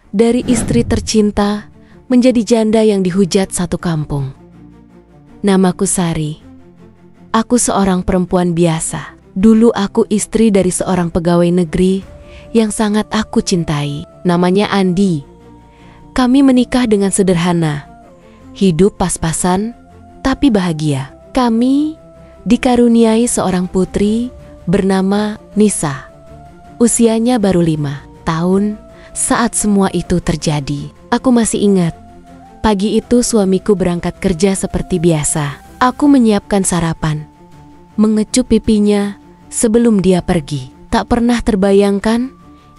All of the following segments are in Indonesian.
Dari istri tercinta menjadi janda yang dihujat satu kampung. Namaku Sari. Aku seorang perempuan biasa. Dulu aku istri dari seorang pegawai negeri yang sangat aku cintai. Namanya Andi. Kami menikah dengan sederhana. Hidup pas-pasan, tapi bahagia. Kami dikaruniai seorang putri bernama Nisa. Usianya baru 5 tahun saat semua itu terjadi. Aku masih ingat, pagi itu suamiku berangkat kerja seperti biasa. Aku menyiapkan sarapan, mengecup pipinya sebelum dia pergi. Tak pernah terbayangkan,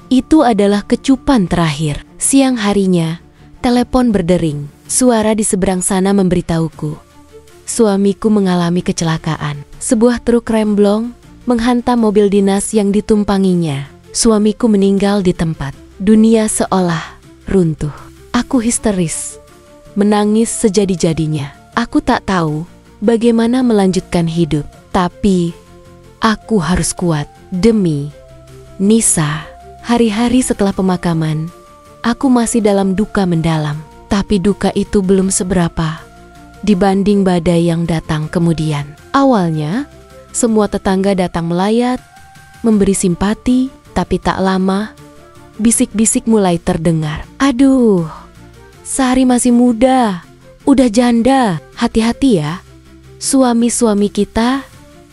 itu adalah kecupan terakhir. Siang harinya, telepon berdering. Suara di seberang sana memberitahuku, suamiku mengalami kecelakaan. Sebuah truk remblong menghantam mobil dinas yang ditumpanginya. Suamiku meninggal di tempat. Dunia seolah runtuh. Aku histeris, menangis sejadi-jadinya. Aku tak tahu bagaimana melanjutkan hidup, tapi aku harus kuat demi Nisa. Hari-hari setelah pemakaman, aku masih dalam duka mendalam. Tapi duka itu belum seberapa dibanding badai yang datang kemudian. Awalnya, semua tetangga datang melayat, memberi simpati, tapi tak lama, bisik-bisik mulai terdengar. Aduh, Sari masih muda, udah janda, hati-hati ya. Suami-suami kita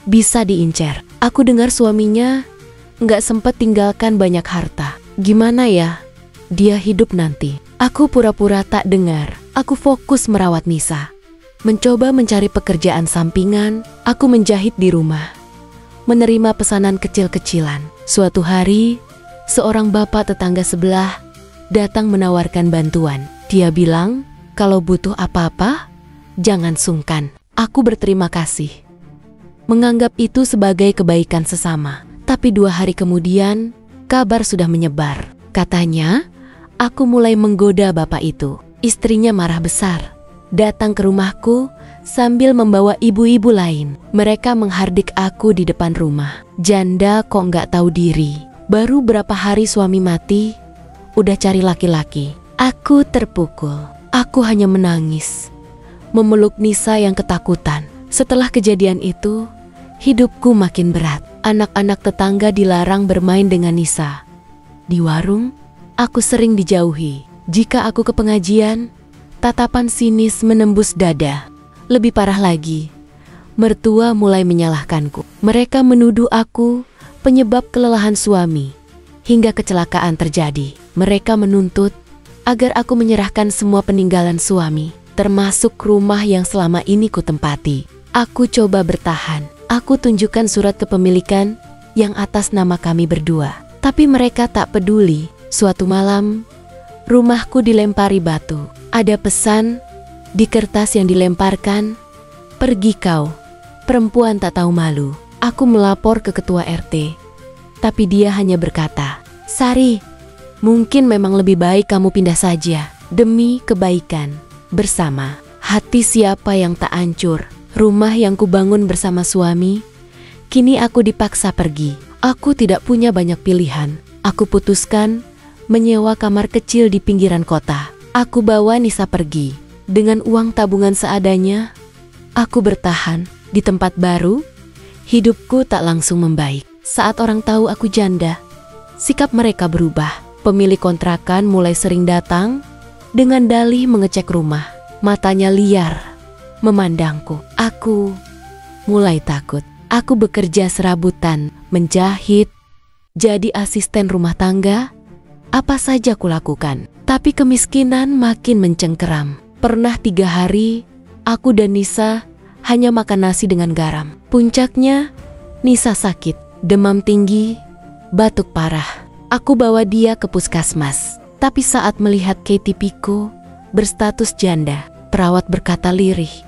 bisa diincar. Aku dengar suaminya nggak sempat tinggalkan banyak harta. Gimana ya dia hidup nanti? Aku pura-pura tak dengar. Aku fokus merawat Nisa, mencoba mencari pekerjaan sampingan. Aku menjahit di rumah, menerima pesanan kecil-kecilan. Suatu hari, seorang bapak tetangga sebelah datang menawarkan bantuan. Dia bilang, kalau butuh apa-apa, jangan sungkan. Aku berterima kasih, menganggap itu sebagai kebaikan sesama. Tapi 2 hari kemudian, kabar sudah menyebar. Katanya, aku mulai menggoda bapak itu. Istrinya marah besar, datang ke rumahku sambil membawa ibu-ibu lain. Mereka menghardik aku di depan rumah. Janda kok nggak tahu diri. Baru berapa hari suami mati, udah cari laki-laki. Aku terpukul. Aku hanya menangis, memeluk Nisa yang ketakutan. Setelah kejadian itu, hidupku makin berat. Anak-anak tetangga dilarang bermain dengan Nisa. Di warung, aku sering dijauhi. Jika aku ke pengajian, tatapan sinis menembus dada. Lebih parah lagi, mertua mulai menyalahkanku. Mereka menuduh aku penyebab kelelahan suami hingga kecelakaan terjadi. Mereka menuntut agar aku menyerahkan semua peninggalan suami, termasuk rumah yang selama ini kutempati. Aku coba bertahan. Aku tunjukkan surat kepemilikan yang atas nama kami berdua. Tapi mereka tak peduli. Suatu malam, rumahku dilempari batu. Ada pesan di kertas yang dilemparkan, "Pergi kau, perempuan tak tahu malu." Aku melapor ke ketua RT, tapi dia hanya berkata, "Sari, mungkin memang lebih baik kamu pindah saja demi kebaikan bersama." Hati siapa yang tak hancur? Rumah yang kubangun bersama suami, kini aku dipaksa pergi. Aku tidak punya banyak pilihan. Aku putuskan menyewa kamar kecil di pinggiran kota. Aku bawa Nisa pergi. Dengan uang tabungan seadanya, aku bertahan. Di tempat baru, hidupku tak langsung membaik. Saat orang tahu aku janda, sikap mereka berubah. Pemilik kontrakan mulai sering datang dengan dalih mengecek rumah. Matanya liar memandangku. Aku mulai takut. Aku bekerja serabutan, menjahit, jadi asisten rumah tangga. Apa saja kulakukan, tapi kemiskinan makin mencengkeram. Pernah 3 hari, aku dan Nisa hanya makan nasi dengan garam. Puncaknya, Nisa sakit, demam tinggi, batuk parah. Aku bawa dia ke puskesmas. Tapi saat melihat KTP-ku berstatus janda, perawat berkata lirih,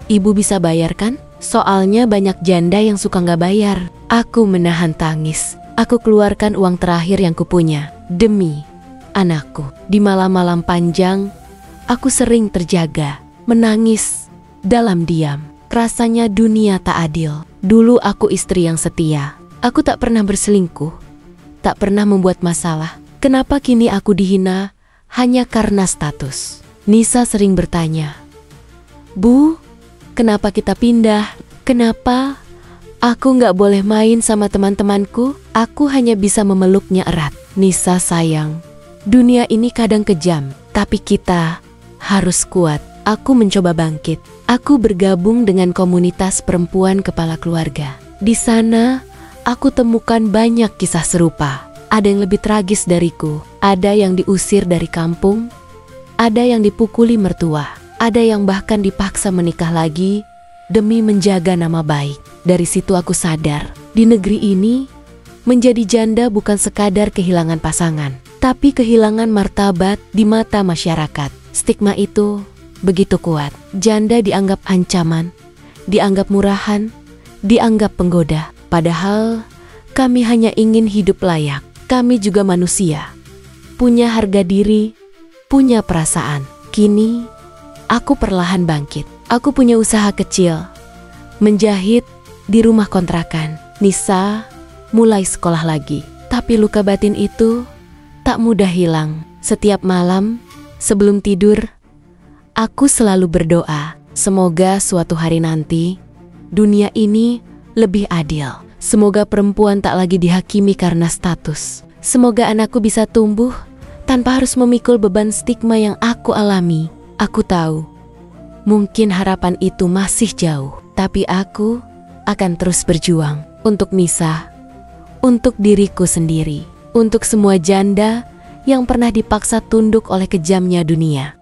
"Ibu bisa bayar kan? Soalnya banyak janda yang suka nggak bayar." Aku menahan tangis. Aku keluarkan uang terakhir yang kupunya demi anakku. Di malam-malam panjang, aku sering terjaga, menangis dalam diam. Rasanya dunia tak adil. Dulu aku istri yang setia. Aku tak pernah berselingkuh, tak pernah membuat masalah. Kenapa kini aku dihina hanya karena status. Nisa sering bertanya, "Bu, kenapa kita pindah? Kenapa aku nggak boleh main sama teman-temanku? Aku hanya bisa memeluknya erat." "Nisa sayang, dunia ini kadang kejam, tapi kita harus kuat." Aku mencoba bangkit. Aku bergabung dengan komunitas perempuan kepala keluarga. Di sana, aku temukan banyak kisah serupa. Ada yang lebih tragis dariku. Ada yang diusir dari kampung. Ada yang dipukuli mertua. Ada yang bahkan dipaksa menikah lagi demi menjaga nama baik. Dari situ aku sadar, di negeri ini, menjadi janda bukan sekadar kehilangan pasangan, tapi kehilangan martabat di mata masyarakat. Stigma itu begitu kuat. Janda dianggap ancaman, dianggap murahan, dianggap penggoda. Padahal kami hanya ingin hidup layak. Kami juga manusia, punya harga diri, punya perasaan. Kini, aku perlahan bangkit. Aku punya usaha kecil, menjahit di rumah kontrakan. Nisa mulai sekolah lagi. Tapi luka batin itu tak mudah hilang. Setiap malam, sebelum tidur, aku selalu berdoa, semoga suatu hari nanti, dunia ini lebih adil. Semoga perempuan tak lagi dihakimi karena status. Semoga anakku bisa tumbuh tanpa harus memikul beban stigma yang aku alami. Aku tahu, mungkin harapan itu masih jauh, tapi aku akan terus berjuang untuk Nisa, untuk diriku sendiri, untuk semua janda yang pernah dipaksa tunduk oleh kejamnya dunia.